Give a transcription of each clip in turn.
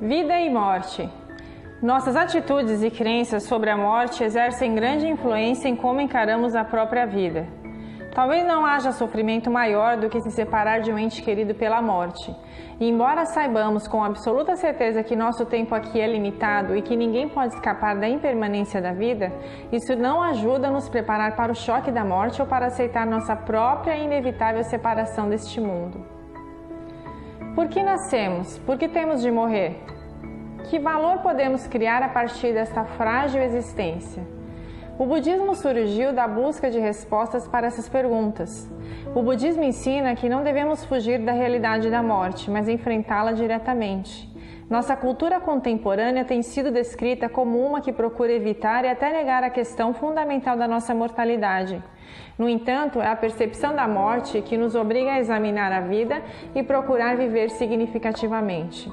Vida e morte. Nossas atitudes e crenças sobre a morte exercem grande influência em como encaramos a própria vida. Talvez não haja sofrimento maior do que se separar de um ente querido pela morte. E embora saibamos com absoluta certeza que nosso tempo aqui é limitado e que ninguém pode escapar da impermanência da vida, isso não ajuda a nos preparar para o choque da morte ou para aceitar nossa própria e inevitável separação deste mundo. Por que nascemos? Por que temos de morrer? Que valor podemos criar a partir desta frágil existência? O budismo surgiu da busca de respostas para essas perguntas. O budismo ensina que não devemos fugir da realidade da morte, mas enfrentá-la diretamente. Nossa cultura contemporânea tem sido descrita como uma que procura evitar e até negar a questão fundamental da nossa mortalidade. No entanto, é a percepção da morte que nos obriga a examinar a vida e procurar viver significativamente.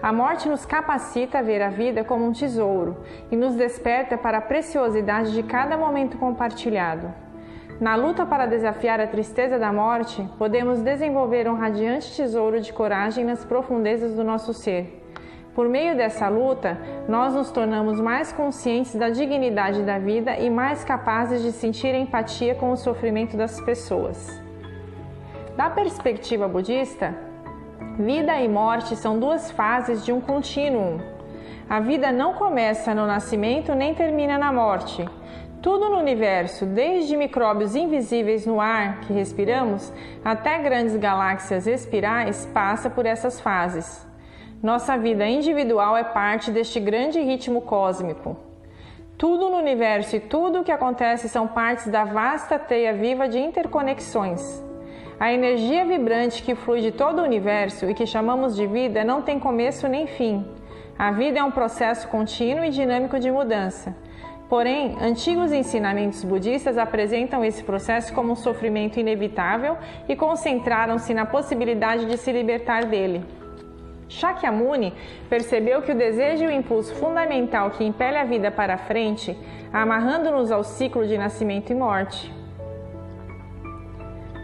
A morte nos capacita a ver a vida como um tesouro e nos desperta para a preciosidade de cada momento compartilhado. Na luta para desafiar a tristeza da morte, podemos desenvolver um radiante tesouro de coragem nas profundezas do nosso ser. Por meio dessa luta, nós nos tornamos mais conscientes da dignidade da vida e mais capazes de sentir empatia com o sofrimento das pessoas. Da perspectiva budista, vida e morte são duas fases de um contínuo. A vida não começa no nascimento nem termina na morte. Tudo no universo, desde micróbios invisíveis no ar que respiramos, até grandes galáxias espirais, passa por essas fases. Nossa vida individual é parte deste grande ritmo cósmico. Tudo no universo e tudo o que acontece são partes da vasta teia viva de interconexões. A energia vibrante que flui de todo o universo e que chamamos de vida não tem começo nem fim. A vida é um processo contínuo e dinâmico de mudança. Porém, antigos ensinamentos budistas apresentam esse processo como um sofrimento inevitável e concentraram-se na possibilidade de se libertar dele. Shakyamuni percebeu que o desejo e o impulso fundamental que impele a vida para a frente, amarrando-nos ao ciclo de nascimento e morte.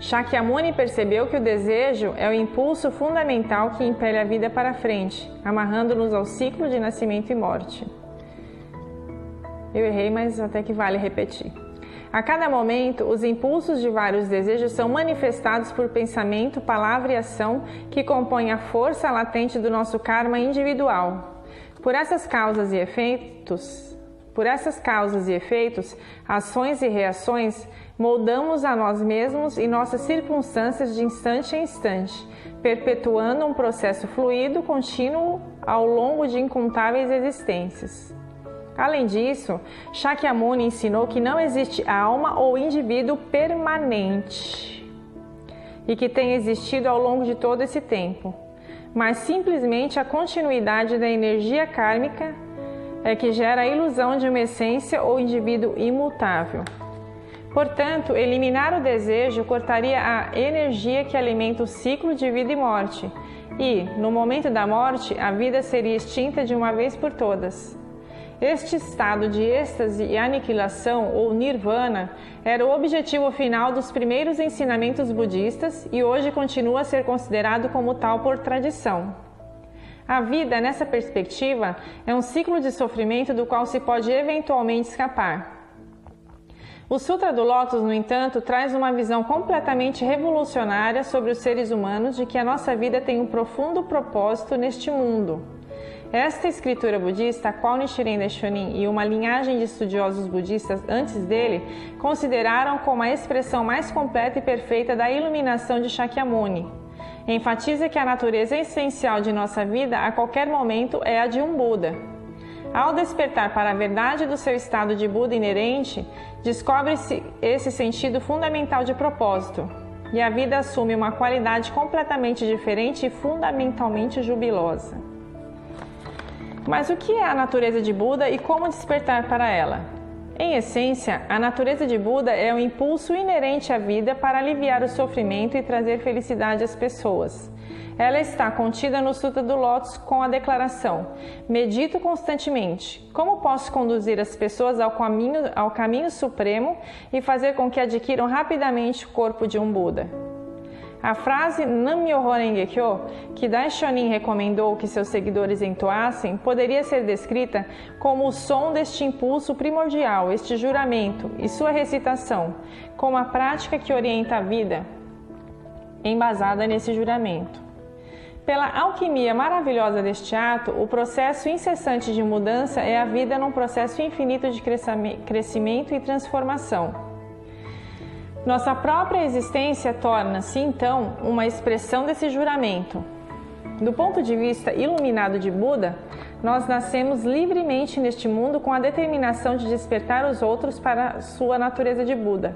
Shakyamuni percebeu que o desejo é o impulso fundamental que impele a vida para a frente, amarrando-nos ao ciclo de nascimento e morte. Eu errei, mas até que vale repetir. A cada momento, os impulsos de vários desejos são manifestados por pensamento, palavra e ação que compõem a força latente do nosso karma individual. Por essas causas e efeitos, ações e reações, moldamos a nós mesmos e nossas circunstâncias de instante em instante, perpetuando um processo fluido contínuo ao longo de incontáveis existências. Além disso, Shakyamuni ensinou que não existe alma ou indivíduo permanente e que tem existido ao longo de todo esse tempo, mas simplesmente a continuidade da energia kármica é que gera a ilusão de uma essência ou indivíduo imutável. Portanto, eliminar o desejo cortaria a energia que alimenta o ciclo de vida e morte, e, no momento da morte, a vida seria extinta de uma vez por todas. Este estado de êxtase e aniquilação, ou nirvana, era o objetivo final dos primeiros ensinamentos budistas e hoje continua a ser considerado como tal por tradição. A vida, nessa perspectiva, é um ciclo de sofrimento do qual se pode eventualmente escapar. O Sutra do Lótus, no entanto, traz uma visão completamente revolucionária sobre os seres humanos de que a nossa vida tem um profundo propósito neste mundo. Esta escritura budista, a qual Nichiren Daishonin e uma linhagem de estudiosos budistas antes dele consideraram como a expressão mais completa e perfeita da iluminação de Shakyamuni, enfatiza que a natureza essencial de nossa vida a qualquer momento é a de um Buda. Ao despertar para a verdade do seu estado de Buda inerente, descobre-se esse sentido fundamental de propósito, e a vida assume uma qualidade completamente diferente e fundamentalmente jubilosa. Mas o que é a natureza de Buda e como despertar para ela? Em essência, a natureza de Buda é um impulso inerente à vida para aliviar o sofrimento e trazer felicidade às pessoas. Ela está contida no Sutra do Lótus com a declaração: medito constantemente. Como posso conduzir as pessoas ao caminho supremo e fazer com que adquiram rapidamente o corpo de um Buda? A frase Nam-myoho Renge-kyo, que Daishonin recomendou que seus seguidores entoassem, poderia ser descrita como o som deste impulso primordial, este juramento, e sua recitação, como a prática que orienta a vida, embasada nesse juramento. Pela alquimia maravilhosa deste ato, o processo incessante de mudança é a vida num processo infinito de crescimento e transformação. Nossa própria existência torna-se, então, uma expressão desse juramento. Do ponto de vista iluminado de Buda, nós nascemos livremente neste mundo com a determinação de despertar os outros para sua natureza de Buda.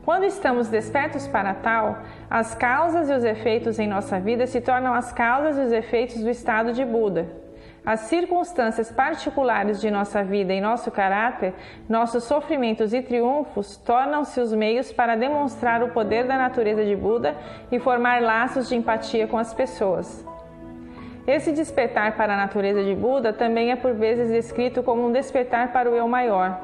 Quando estamos despertos para tal, as causas e os efeitos em nossa vida se tornam as causas e os efeitos do estado de Buda. As circunstâncias particulares de nossa vida e nosso caráter, nossos sofrimentos e triunfos, tornam-se os meios para demonstrar o poder da natureza de Buda e formar laços de empatia com as pessoas. Esse despertar para a natureza de Buda também é por vezes descrito como um despertar para o eu maior.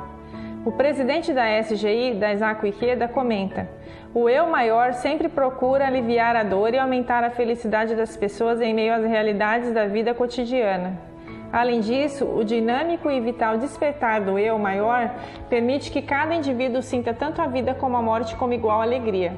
O presidente da SGI, Daisaku Ikeda, comenta: o eu maior sempre procura aliviar a dor e aumentar a felicidade das pessoas em meio às realidades da vida cotidiana. Além disso, o dinâmico e vital despertar do eu maior permite que cada indivíduo sinta tanto a vida como a morte com igual alegria.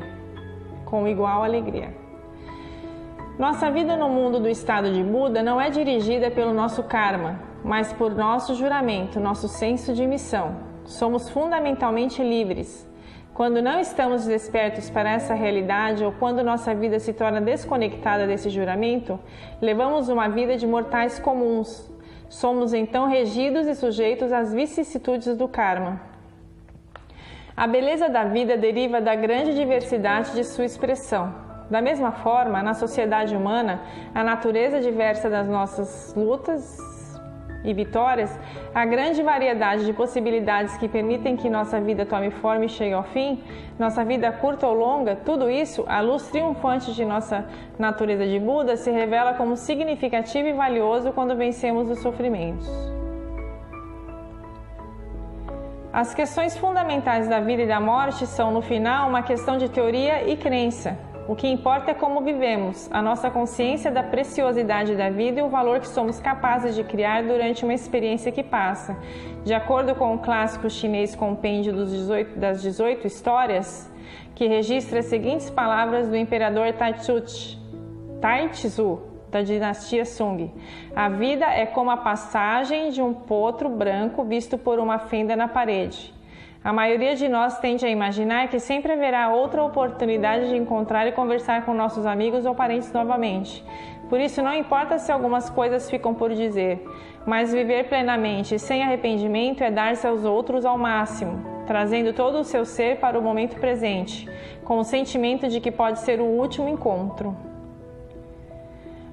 Nossa vida no mundo do estado de Buda não é dirigida pelo nosso karma, mas por nosso juramento, nosso senso de missão. Somos fundamentalmente livres. Quando não estamos despertos para essa realidade ou quando nossa vida se torna desconectada desse juramento, levamos uma vida de mortais comuns. Somos então regidos e sujeitos às vicissitudes do karma. A beleza da vida deriva da grande diversidade de sua expressão. Da mesma forma, na sociedade humana, a natureza diversa das nossas lutas e vitórias, a grande variedade de possibilidades que permitem que nossa vida tome forma e chegue ao fim, nossa vida curta ou longa, tudo isso, a luz triunfante de nossa natureza de Buda, se revela como significativo e valioso quando vencemos os sofrimentos. As questões fundamentais da vida e da morte são, no final, uma questão de teoria e crença. O que importa é como vivemos, a nossa consciência da preciosidade da vida e o valor que somos capazes de criar durante uma experiência que passa. De acordo com o clássico chinês Compêndio das 18 Histórias, que registra as seguintes palavras do imperador Taizi, da dinastia Sung: a vida é como a passagem de um potro branco visto por uma fenda na parede. A maioria de nós tende a imaginar que sempre haverá outra oportunidade de encontrar e conversar com nossos amigos ou parentes novamente. Por isso, não importa se algumas coisas ficam por dizer, mas viver plenamente, sem arrependimento, é dar-se aos outros ao máximo, trazendo todo o seu ser para o momento presente, com o sentimento de que pode ser o último encontro.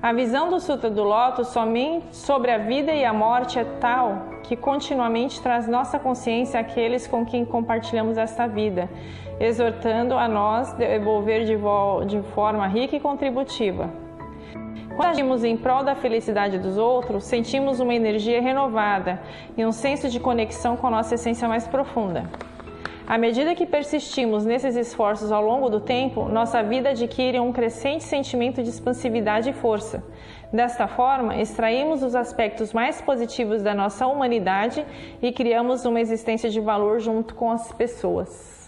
A visão do Sutra do Lótus somente sobre a vida e a morte é tal que continuamente traz nossa consciência àqueles com quem compartilhamos esta vida, exortando a nós devolver de forma rica e contributiva. Quando agimos em prol da felicidade dos outros, sentimos uma energia renovada e um senso de conexão com a nossa essência mais profunda. À medida que persistimos nesses esforços ao longo do tempo, nossa vida adquire um crescente sentimento de expansividade e força. Desta forma, extraímos os aspectos mais positivos da nossa humanidade e criamos uma existência de valor junto com as pessoas.